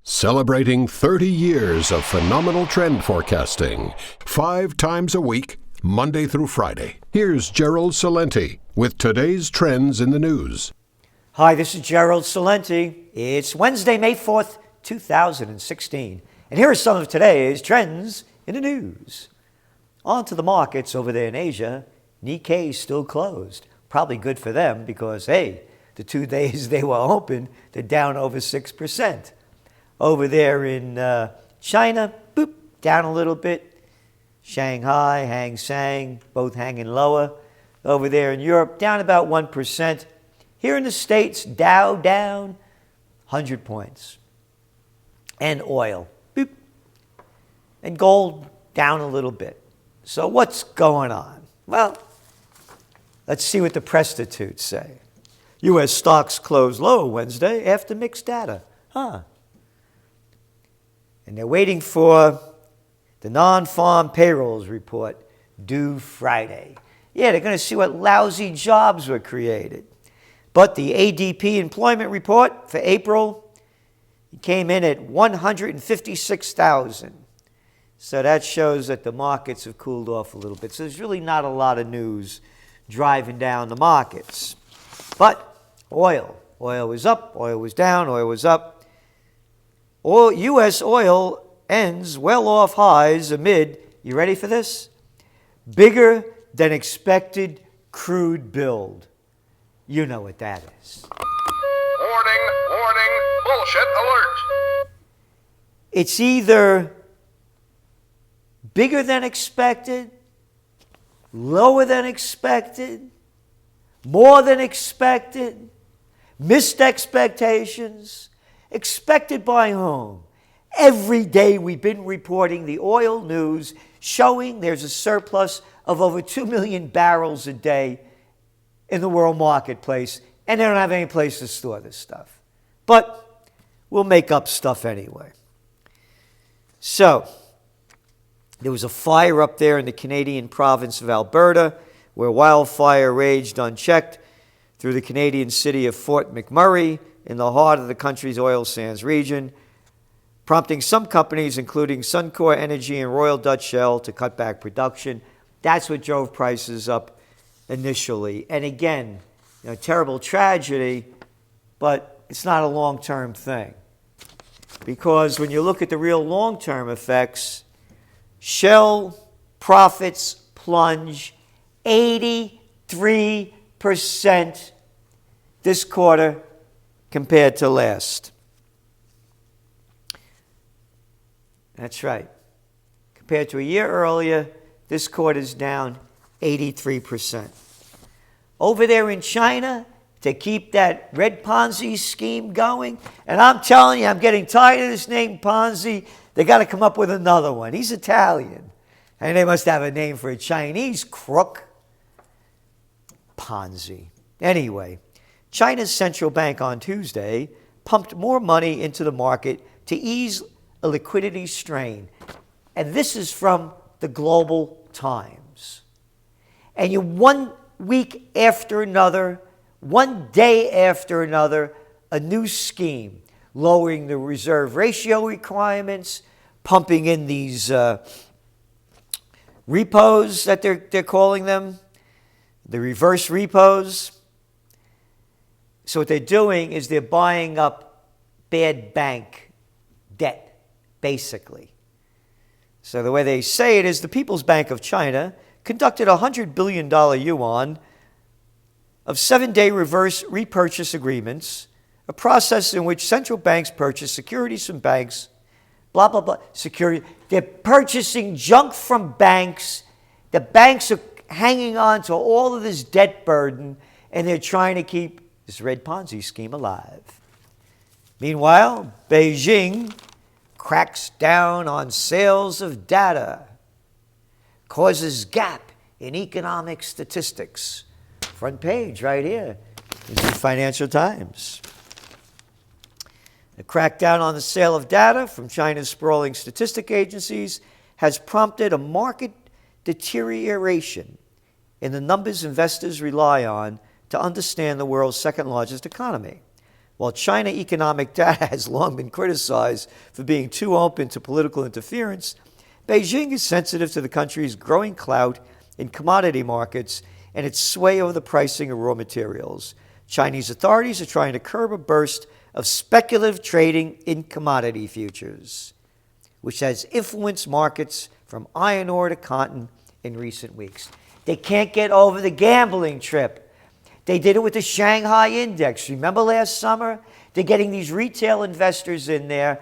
Celebrating 30 years of phenomenal trend forecasting, 5 times a week, Monday through Friday. Here's Gerald Celente with today's trends in the news. Hi, this is Gerald Celente. It's Wednesday, May 4th, 2016. And here are some of today's trends in the news. On to the markets over there in Asia. Nikkei still closed. Probably good for them because, hey, the 2 days they were open, they're down over 6%. Over there in China, boop, down a little bit. Shanghai, Hang Seng, both hanging lower. Over there in Europe, down about 1%. Here in the States, Dow down 100 points. And oil, boop. And gold down a little bit. So what's going on? Well, let's see what the prostitutes say. U.S. stocks closed lower Wednesday after mixed data. And they're waiting for the non-farm payrolls report due Friday. Yeah, they're going to see what lousy jobs were created. But the ADP employment report for April came in at 156,000. So that shows that the markets have cooled off a little bit. So there's really not a lot of news driving down the markets. But oil was up, oil was down, oil was up. U.S. oil ends well off highs amid, you ready for this? Bigger than expected crude build. You know what that is. Warning, warning, bullshit alert. It's either bigger than expected, lower than expected, more than expected, missed expectations. Expected by whom? Every day we've been reporting the oil news showing there's a surplus of over 2 million barrels a day in the world marketplace, and they don't have any place to store this stuff. But we'll make up stuff anyway. So, there was a fire up there in the Canadian province of Alberta where wildfire raged unchecked through the Canadian city of Fort McMurray in the heart of the country's oil sands region, prompting some companies, including Suncor Energy and Royal Dutch Shell, to cut back production. That's what drove prices up initially. And again, terrible tragedy, but it's not a long-term thing. Because when you look at the real long-term effects, Shell profits plunge 83% this quarter compared to last. That's right. Compared to a year earlier, this quarter is down 83%. Over there in China, to keep that red Ponzi scheme going, and I'm telling you, I'm getting tired of this name Ponzi. They got to come up with another one. He's Italian, and they must have a name for a Chinese crook. Ponzi. Anyway, China's central bank on Tuesday pumped more money into the market to ease a liquidity strain. And this is from the Global Times. And you 1 week after another, 1 day after another, a new scheme, lowering the reserve ratio requirements, pumping in these repos that they're calling them, the reverse repos. So what they're doing is they're buying up bad bank debt, basically. So the way they say it is the People's Bank of China conducted a $100 billion yuan of 7-day reverse repurchase agreements, a process in which central banks purchase securities from banks, blah, blah, blah, security. They're purchasing junk from banks. The banks are hanging on to all of this debt burden, and they're trying to keep this red Ponzi scheme alive. Meanwhile, Beijing cracks down on sales of data, causes gap in economic statistics. Front page right here in the Financial Times. The crackdown on the sale of data from China's sprawling statistic agencies has prompted a market deterioration in the numbers investors rely on to understand the world's second largest economy. While China economic data has long been criticized for being too open to political interference, Beijing is sensitive to the country's growing clout in commodity markets and its sway over the pricing of raw materials. Chinese authorities are trying to curb a burst of speculative trading in commodity futures, which has influenced markets from iron ore to cotton in recent weeks. They can't get over the gambling trip. They did it with the Shanghai Index. Remember last summer? They're getting these retail investors in there.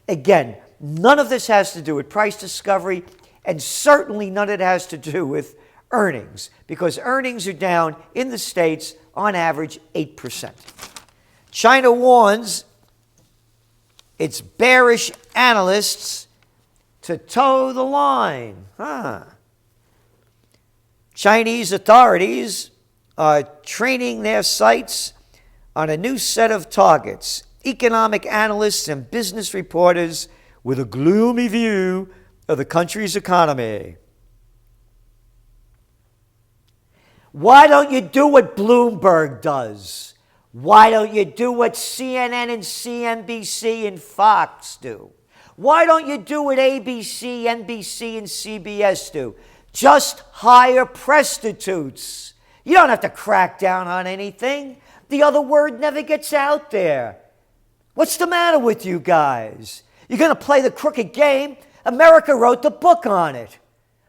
Again, none of this has to do with price discovery, and certainly none of it has to do with earnings, because earnings are down in the States on average 8%. China warns its bearish analysts to toe the line. Chinese authorities are training their sights on a new set of targets. Economic analysts and business reporters with a gloomy view of the country's economy. Why don't you do what Bloomberg does? Why don't you do what CNN and CNBC and Fox do? Why don't you do what ABC, NBC, and CBS do? Just hire prostitutes. You don't have to crack down on anything. The other word never gets out there. What's the matter with you guys? You're going to play the crooked game? America wrote the book on it.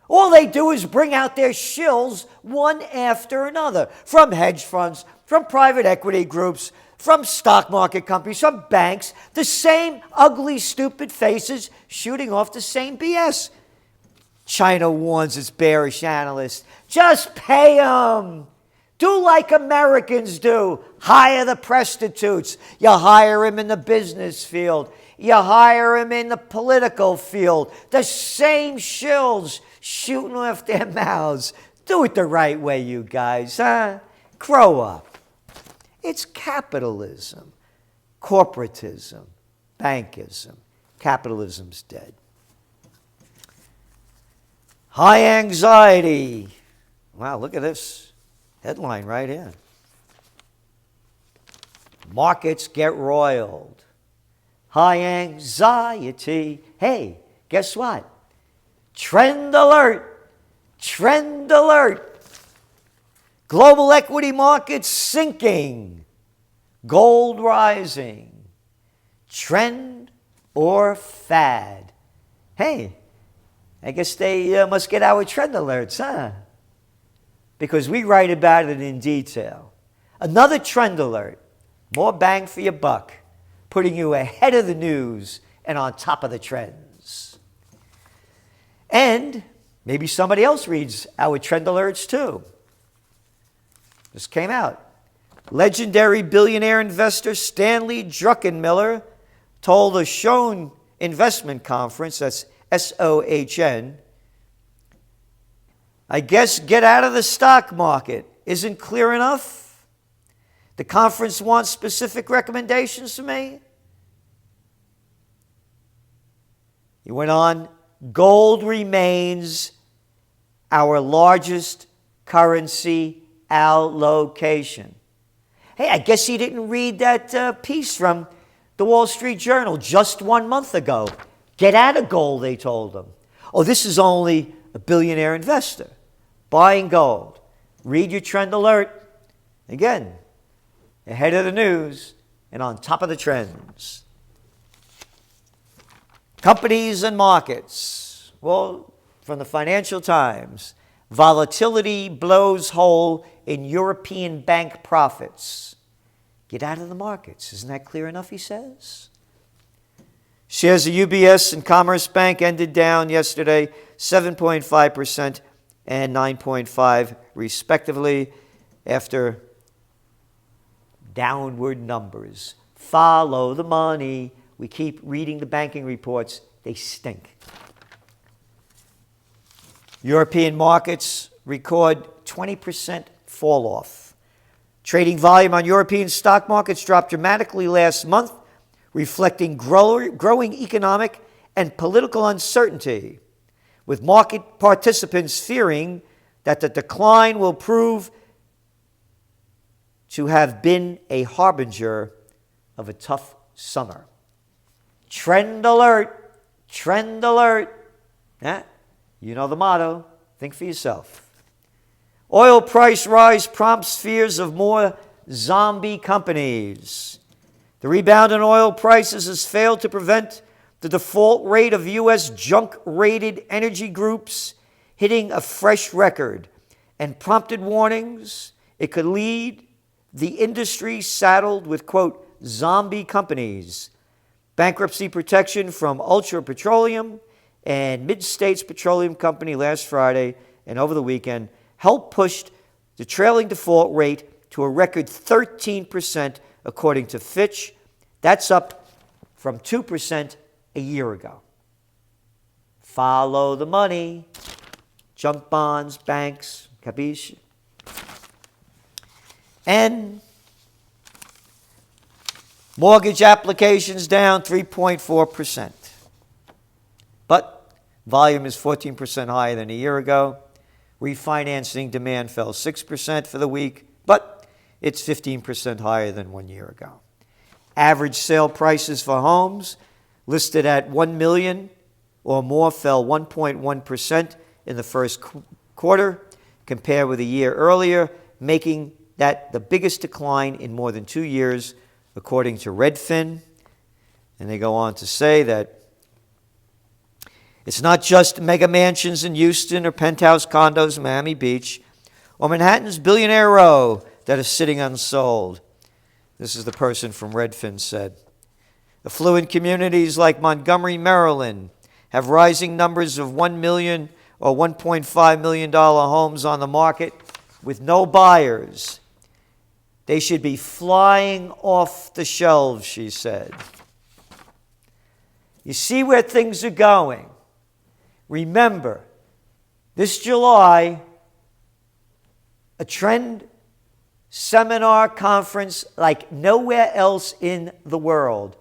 All they do is bring out their shills one after another, from hedge funds, from private equity groups, from stock market companies, from banks, the same ugly, stupid faces shooting off the same BS. China warns its bearish analysts, just pay them. Do like Americans do. Hire the prostitutes. You hire them in the business field. You hire them in the political field. The same shills shooting off their mouths. Do it the right way, you guys, huh? Grow up. It's capitalism, corporatism, bankism. Capitalism's dead. High anxiety. Wow, look at this headline right here. Markets get roiled. High anxiety. Hey, guess what? Trend alert. Trend alert. Global equity markets sinking. Gold rising. Trend or fad? Hey, I guess they must get our trend alerts, huh? Because we write about it in detail. Another trend alert. More bang for your buck. Putting you ahead of the news and on top of the trends. And maybe somebody else reads our trend alerts too. This came out. Legendary billionaire investor Stanley Druckenmiller told the Schoen Investment Conference, that's SOHN, I guess get out of the stock market isn't clear enough. The conference wants specific recommendations from me. He went on, gold remains our largest currency allocation. Hey, I guess he didn't read that piece from the Wall Street Journal just 1 month ago. Get out of gold, they told him. Oh, this is only a billionaire investor buying gold. Read your trend alert. Again, ahead of the news and on top of the trends. Companies and markets. Well, from the Financial Times, volatility blows hole in European bank profits. Get out of the markets. Isn't that clear enough, he says? Shares of UBS and Commerce Bank ended down yesterday 7.5% and 9.5% respectively after downward numbers. Follow the money. We keep reading the banking reports. They stink. European markets record 20% fall off. Trading volume on European stock markets dropped dramatically last month, reflecting growing economic and political uncertainty, with market participants fearing that the decline will prove to have been a harbinger of a tough summer. Trend alert, trend alert. You know the motto. Think for yourself. Oil price rise prompts fears of more zombie companies. The rebound in oil prices has failed to prevent the default rate of U.S. junk-rated energy groups hitting a fresh record and prompted warnings it could lead the industry saddled with, quote, zombie companies. Bankruptcy protection from Ultra Petroleum and Mid-States Petroleum Company last Friday and over the weekend helped push the trailing default rate to a record 13%, according to Fitch. That's up from 2% a year ago. Follow the money. Junk bonds, banks, capiche? And mortgage applications down 3.4%. But volume is 14% higher than a year ago. Refinancing demand fell 6% for the week, but it's 15% higher than 1 year ago. Average sale prices for homes listed at $1 million or more fell 1.1% in the first quarter compared with a year earlier, making that the biggest decline in more than 2 years, according to Redfin. And they go on to say that it's not just mega mansions in Houston or penthouse condos in Miami Beach or Manhattan's Billionaire Row that are sitting unsold. This is the person from Redfin said. Affluent communities like Montgomery, Maryland, have rising numbers of $1 million or $1.5 million homes on the market with no buyers. They should be flying off the shelves, she said. You see where things are going. Remember, this July, a trend seminar conference like nowhere else in the world,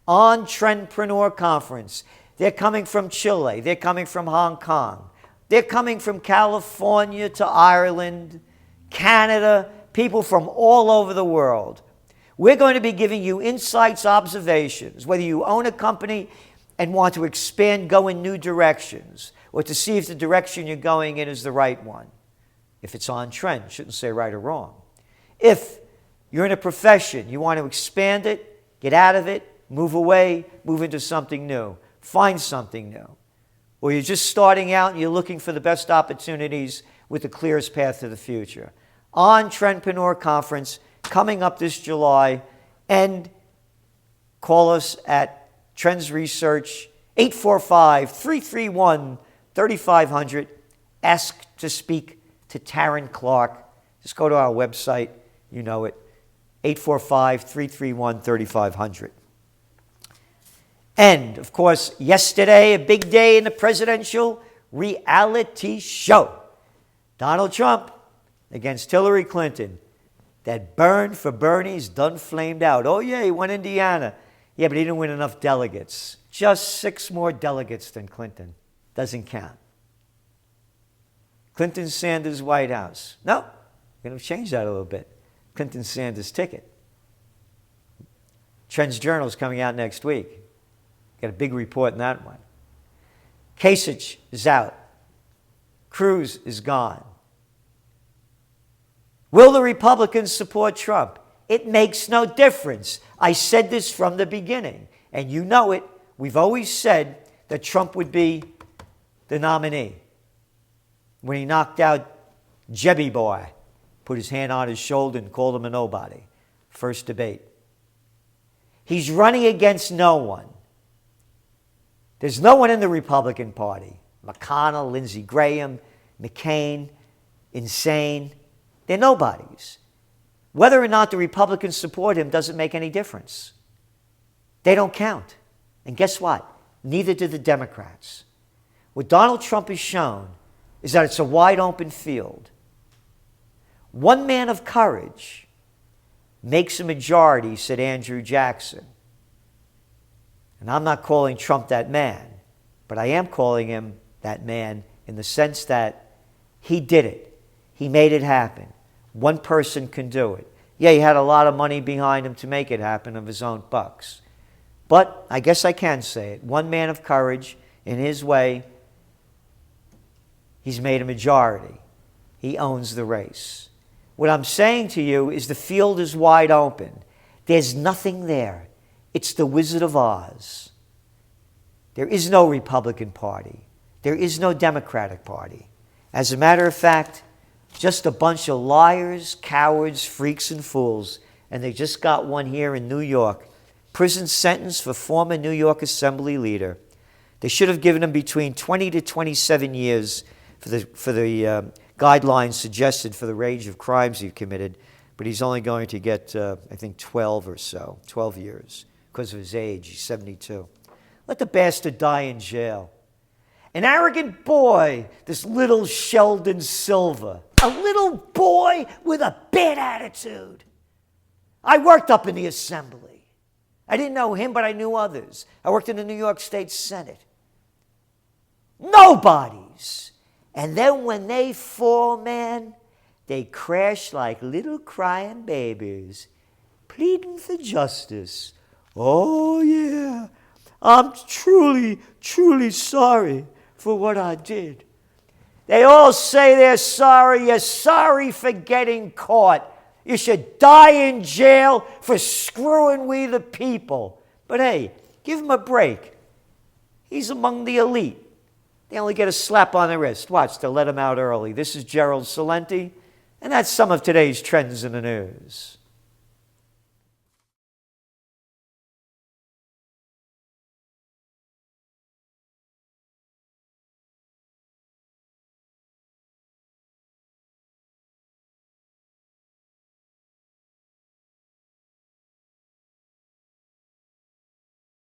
on Trendpreneur Conference. They're coming from Chile. They're coming from Hong Kong. They're coming from California to Ireland, Canada, people from all over the world. We're going to be giving you insights, observations, whether you own a company and want to expand, go in new directions, or to see if the direction you're going in is the right one. If it's on trend, shouldn't say right or wrong. If you're in a profession, you want to expand it, get out of it, move away, move into something new, find something new. Or you're just starting out and you're looking for the best opportunities with the clearest path to the future. On Trendpreneur Conference, coming up this July, and call us at Trends Research, 845-331-3500. Ask to speak to Taryn Clark. Just go to our website. You know it. 845-331-3500. And, of course, yesterday, a big day in the presidential reality show. Donald Trump against Hillary Clinton. That burn for Bernie's done flamed out. Oh, yeah, he won Indiana. Yeah, but he didn't win enough delegates. Just 6 more delegates than Clinton. Doesn't count. Clinton-Sanders White House. No, we're going to change that a little bit. Clinton-Sanders ticket. TrendsJournal is coming out next week. Got a big report in that one. Kasich is out. Cruz is gone. Will the Republicans support Trump? It makes no difference. I said this from the beginning, and you know it. We've always said that Trump would be the nominee. When he knocked out Jebby Boy, put his hand on his shoulder and called him a nobody. First debate. He's running against no one. There's no one in the Republican Party. McConnell, Lindsey Graham, McCain, insane. They're nobodies. Whether or not the Republicans support him doesn't make any difference. They don't count. And guess what? Neither do the Democrats. What Donald Trump has shown is that it's a wide open field. One man of courage makes a majority, said Andrew Jackson. And I'm not calling Trump that man, but I am calling him that man in the sense that he did it. He made it happen. One person can do it. Yeah, he had a lot of money behind him to make it happen of his own bucks. But I guess I can say it. One man of courage, in his way, he's made a majority. He owns the race. What I'm saying to you is the field is wide open. There's nothing there. It's the Wizard of Oz. There is no Republican Party. There is no Democratic Party. As a matter of fact, just a bunch of liars, cowards, freaks, and fools. And they just got one here in New York. Prison sentence for former New York Assembly leader. They should have given him between 20 to 27 years for the guidelines suggested for the range of crimes he committed. But he's only going to get, I think, 12 or so, 12 years because of his age. He's 72. Let the bastard die in jail. An arrogant boy, this little Sheldon Silver. A little boy with a bad attitude. I worked up in the assembly. I didn't know him, but I knew others. I worked in the New York State Senate. Nobodies. And then when they fall, man, they crash like little crying babies, pleading for justice. Oh, yeah, I'm truly, truly sorry for what I did. They all say they're sorry. You're sorry for getting caught. You should die in jail for screwing we the people. But hey, give him a break. He's among the elite. They only get a slap on the wrist. Watch, they'll let him out early. This is Gerald Celente, and that's some of today's trends in the news.